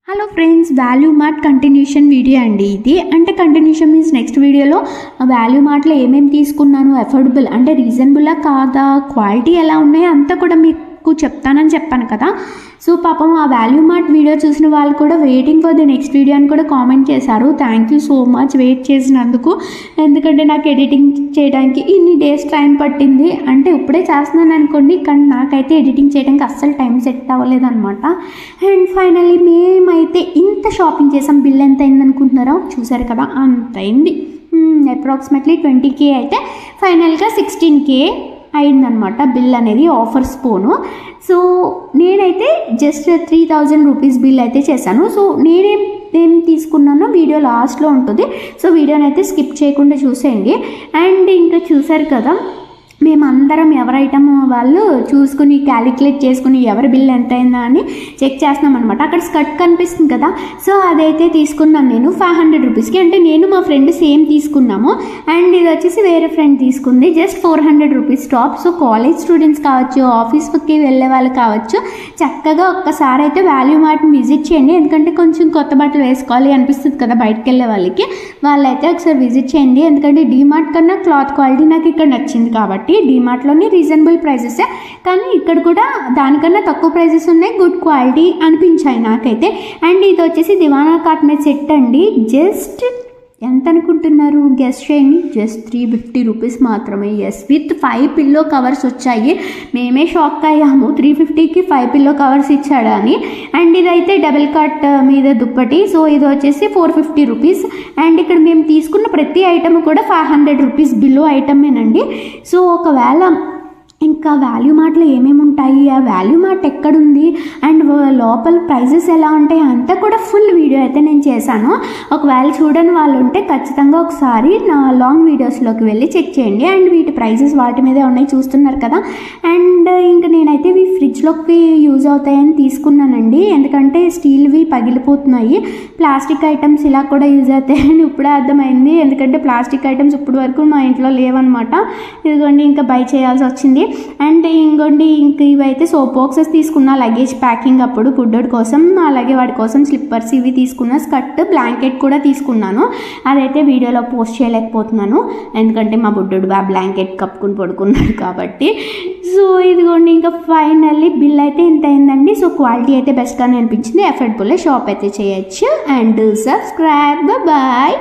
Hello friends, value mart continuation video అండి ఇది. అంటే కంటిన్యూషన్ మీన్స్ నెక్స్ట్ వీడియోలో వాల్యూ మార్ట్లో ఏమేమి తీసుకున్నాను, అఫోర్డబుల్ అంటే రీజనబుల్లా కాదా, క్వాలిటీ ఎలా ఉన్నాయో అంతా కూడా మీకు చెప్తానని చెప్పాను కదా. సో పాపం ఆ వాల్యూ మార్ట్ వీడియో చూసిన వాళ్ళు కూడా waiting for the next video అని కూడా కామెంట్ చేశారు. Thank you so much wait చేసినందుకు. ఎందుకంటే నాకు ఎడిటింగ్ చేయడానికి ఇన్ని డేస్ టైం పట్టింది. అంటే ఇప్పుడే చేస్తున్నాను అనుకోండి, కానీ నాకైతే ఎడిటింగ్ చేయడానికి అస్సలు టైం సెట్ అవ్వలేదు అనమాట. అండ్ ఫైనల్లీ మేమైతే ఇంత షాపింగ్ చేసాం. బిల్ ఎంత అయింది అనుకుంటున్నారో, చూసారు కదా అంత అయింది. అప్రాక్సిమేట్లీ 20K అయితే ఫైనల్గా 16K అయిందనమాట బిల్ అనేది, ఆఫర్స్ పోను. సో నేనైతే జస్ట్ 3000 రూపీస్ బిల్ అయితే చేశాను. సో నేనేం తీసుకున్నానో వీడియో లాస్ట్లో ఉంటుంది. సో వీడియోని అయితే స్కిప్ చేయకుండా చూసేయండి. అండ్ ఇంకా చూసారు కదా, మేమందరం ఎవరి ఐటమ్ వాళ్ళు చూసుకుని క్యాలిక్యులేట్ చేసుకుని ఎవరి బిల్ ఎంత అయిందా అని చెక్ చేస్తున్నాం అనమాట. అక్కడ స్కర్ట్ కనిపిస్తుంది కదా, సో అదైతే తీసుకున్నాను నేను 500 రూపీస్కి. అంటే నేను మా ఫ్రెండ్ సేమ్ తీసుకున్నాము. అండ్ ఇది వచ్చేసి వేరే ఫ్రెండ్ తీసుకుంది just 400 rupees top. So college students కావచ్చు, ఆఫీస్కి వెళ్ళే వాళ్ళు కావచ్చు, చక్కగా ఒక్కసారి అయితే వాల్యూ మార్ట్ని విజిట్ చేయండి. ఎందుకంటే కొంచెం కొత్త బట్టలు వేసుకోవాలి అనిపిస్తుంది కదా బయటకు వెళ్ళే వాళ్ళైతే ఒకసారి విజిట్ చేయండి. ఎందుకంటే డీమార్ట్ కన్నా క్లాత్ క్వాలిటీ నాకు ఇక్కడ నచ్చింది కాబట్టి. డీమార్ట్లోనే రీజనబుల్ ప్రైజెస్, కానీ ఇక్కడ కూడా దానికన్నా తక్కువ ప్రైజెస్ ఉన్నాయి, గుడ్ క్వాలిటీ అనిపించాయి నాకైతే. అండ్ ఇది వచ్చేసి దివానా కాట్ మీద సెట్ అండి. జస్ట్ ఎంత అనుకుంటున్నారు, గెస్ చేయండి. జస్ట్ 350 రూపీస్ మాత్రమే. ఎస్, విత్ 5 పిల్లో కవర్స్ వచ్చాయి. మేమే షాక్ అయ్యాము 350కి 5 పిల్లో కవర్స్ ఇచ్చాడని. అండ్ ఇదైతే డబుల్ కట్ మీద దుప్పటి. సో ఇది వచ్చేసి 450 రూపీస్. అండ్ ఇక్కడ మేము తీసుకున్న ప్రతి ఐటమ్ కూడా 500 రూపీస్ బిలో ఐటమేనండి. సో ఒకవేళ ఇంకా వాల్యూ మార్ట్లో ఏమేమి ఉంటాయి, ఆ వాల్యూ మార్ట్ ఎక్కడుంది, అండ్ లోపల ప్రైజెస్ ఎలా ఉంటాయి అంతా కూడా ఫుల్ వీడియో అయితే నేను చేశాను. ఒకవేళ చూడని వాళ్ళు ఉంటే ఖచ్చితంగా ఒకసారి నా లాంగ్ వీడియోస్లోకి వెళ్ళి చెక్ చేయండి. అండ్ వీటి ప్రైజెస్ వాటి మీదే ఉన్నాయి, చూస్తున్నారు కదా. అండ్ ఇంకా నేనైతే ఇవి ఫ్రిడ్జ్లోకి యూజ్ అవుతాయని తీసుకున్నానండి. ఎందుకంటే స్టీల్వి పగిలిపోతున్నాయి, ప్లాస్టిక్ ఐటమ్స్ ఇలా కూడా యూజ్ అవుతాయని ఇప్పుడే అర్థమైంది. ఎందుకంటే ప్లాస్టిక్ ఐటమ్స్ ఇప్పుడు వరకు మా ఇంట్లో లేవన్నమాట. ఇదిగోండి ఇంకా బై చేయాల్సి వచ్చింది. అండ్ ఇంకోండి ఇంక ఇవైతే సోప్ బాక్సెస్ తీసుకున్నా లగేజ్ ప్యాకింగ్ అప్పుడు బుడ్డోడి కోసం, అలాగే వాడి కోసం స్లిప్పర్స్ ఇవి తీసుకున్నా, స్కర్ట్ బ్లాంకెట్ కూడా తీసుకున్నాను. అదైతే వీడియోలో పోస్ట్ చేయలేకపోతున్నాను ఎందుకంటే మా బుడ్డోడు ఆ బ్లాంకెట్ కప్పుకుని పడుకున్నాడు కాబట్టి. సో ఇదిగోండి ఇంకా ఫైనల్లీ బిల్ అయితే ఇంత అయిందండి. సో క్వాలిటీ అయితే బెస్ట్గానే అనిపించింది, అఫోర్డబుల్ షాప్ అయితే చేయొచ్చు. And subscribe, bye.